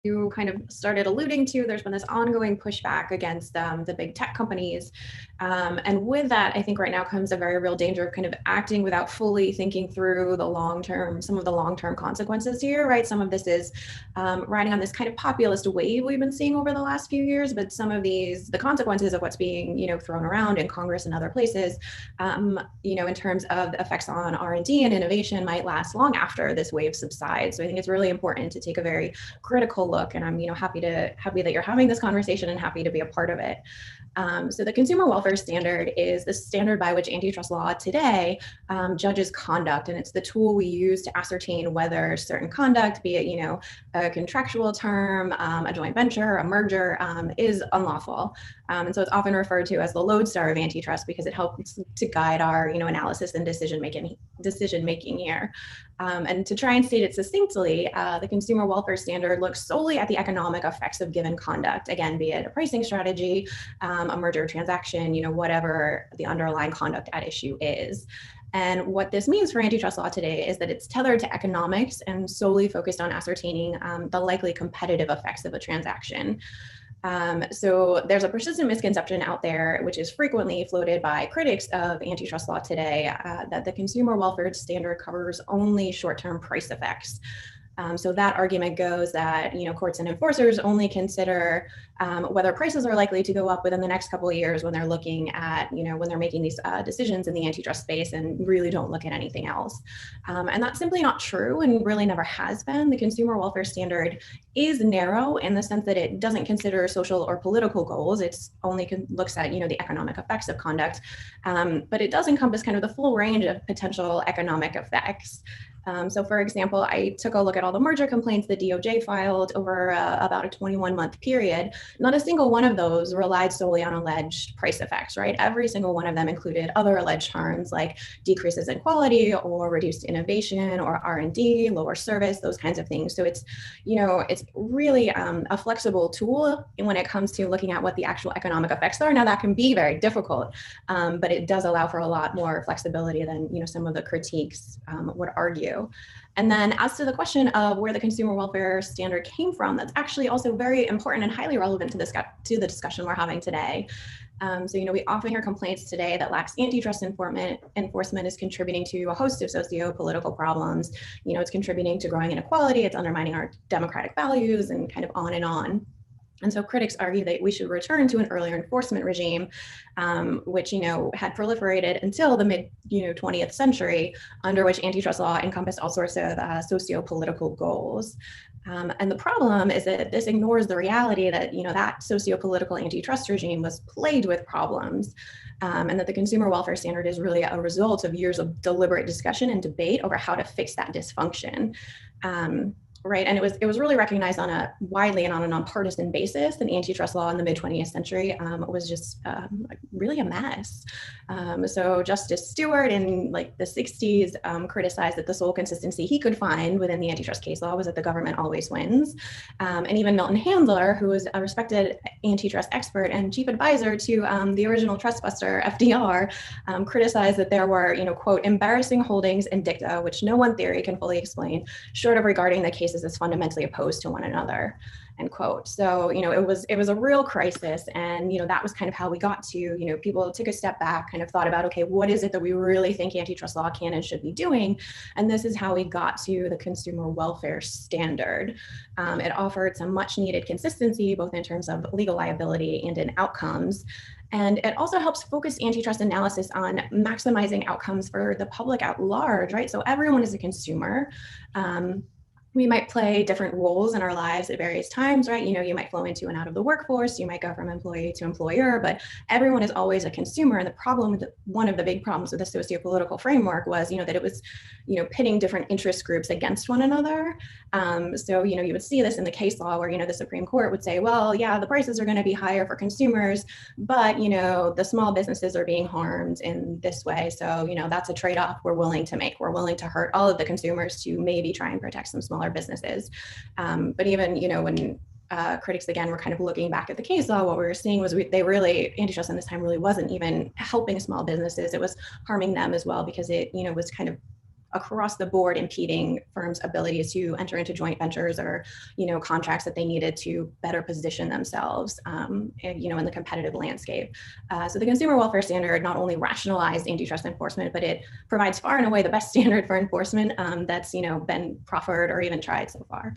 you kind of started alluding to, there's been this ongoing pushback against the big tech companies. And with that, I think right now comes a very real danger of kind of acting without fully thinking through the long-term, some of the long-term consequences here, right? Some of this is riding on this kind of populist wave we've been seeing over the last few years, but some of these, the consequences of what's being, thrown around in Congress and other places, in terms of the effects on R&D and innovation might last long after this wave subsides. So I think it's really important to take a very critical look, and I'm happy that you're having this conversation and happy to be a part of it. So the consumer welfare standard is the standard by which antitrust law today judges conduct, and it's the tool we use to ascertain whether certain conduct, be it a contractual term, a joint venture, a merger, is unlawful. And so it's often referred to as the lodestar of antitrust because it helps to guide our analysis and decision making here. And to try and state it succinctly, the consumer welfare standard looks solely at the economic effects of given conduct, again, be it a pricing strategy, a merger transaction, whatever the underlying conduct at issue is. And what this means for antitrust law today is that it's tethered to economics and solely focused on ascertaining the likely competitive effects of a transaction. So there's a persistent misconception out there, which is frequently floated by critics of antitrust law today, that the consumer welfare standard covers only short-term price effects. So that argument goes that courts and enforcers only consider whether prices are likely to go up within the next couple of years when they're looking at when they're making these decisions in the antitrust space, and really don't look at anything else. And that's simply not true, and really never has been. The consumer welfare standard is narrow in the sense that it doesn't consider social or political goals. It's only looks at the economic effects of conduct, but it does encompass kind of the full range of potential economic effects. So for example, I took a look at all the merger complaints the DOJ filed over about a 21-month period. Not a single one of those relied solely on alleged price effects, right? Every single one of them included other alleged harms like decreases in quality or reduced innovation or R&D, lower service, those kinds of things. So it's, it's really a flexible tool when it comes to looking at what the actual economic effects are. Now that can be very difficult, but it does allow for a lot more flexibility than, some of the critiques would argue. And then as to the question of where the consumer welfare standard came from, that's actually also very important and highly relevant to the discussion we're having today. So, we often hear complaints today that lax antitrust enforcement is contributing to a host of socio-political problems. It's contributing to growing inequality, it's undermining our democratic values, and kind of on and on. And so critics argue that we should return to an earlier enforcement regime, which, had proliferated until the mid, 20th century, under which antitrust law encompassed all sorts of socio-political goals. And the problem is that this ignores the reality that, that socio-political antitrust regime was plagued with problems, and that the consumer welfare standard is really a result of years of deliberate discussion and debate over how to fix that dysfunction. Right, and it was really recognized widely and on a nonpartisan basis. And antitrust law in the mid 20th century was just really a mess. So Justice Stewart in the 60s criticized that the sole consistency he could find within the antitrust case law was that the government always wins. And even Milton Handler, who was a respected antitrust expert and chief advisor to the original trust buster FDR, criticized that there were, quote, embarrassing holdings and dicta, which no one theory can fully explain, short of regarding the cases as fundamentally opposed to one another, end quote. So, it was a real crisis. And, that was kind of how we got to, people took a step back, kind of thought about, okay, what is it that we really think antitrust law can and should be doing? And this is how we got to the consumer welfare standard. It offered some much needed consistency, both in terms of legal liability and in outcomes. And it also helps focus antitrust analysis on maximizing outcomes for the public at large, right? So everyone is a consumer. We might play different roles in our lives at various times, right? You might flow into and out of the workforce, you might go from employee to employer, but everyone is always a consumer. And the problem, one of the big problems with the socio-political framework was, that it was, pitting different interest groups against one another. So, you would see this in the case law where, the Supreme Court would say, well, yeah, the prices are going to be higher for consumers, but, the small businesses are being harmed in this way. So, that's a trade-off we're willing to make. We're willing to hurt all of the consumers to maybe try and protect some smaller businesses. But even, when critics, again, were kind of looking back at the case law, what we were seeing was antitrust in this time really wasn't even helping small businesses. It was harming them as well, because it, was kind of across the board impeding firms' abilities to enter into joint ventures or, contracts that they needed to better position themselves, in the competitive landscape. So the Consumer Welfare Standard not only rationalized antitrust enforcement, but it provides far and away the best standard for enforcement that's, been proffered or even tried so far.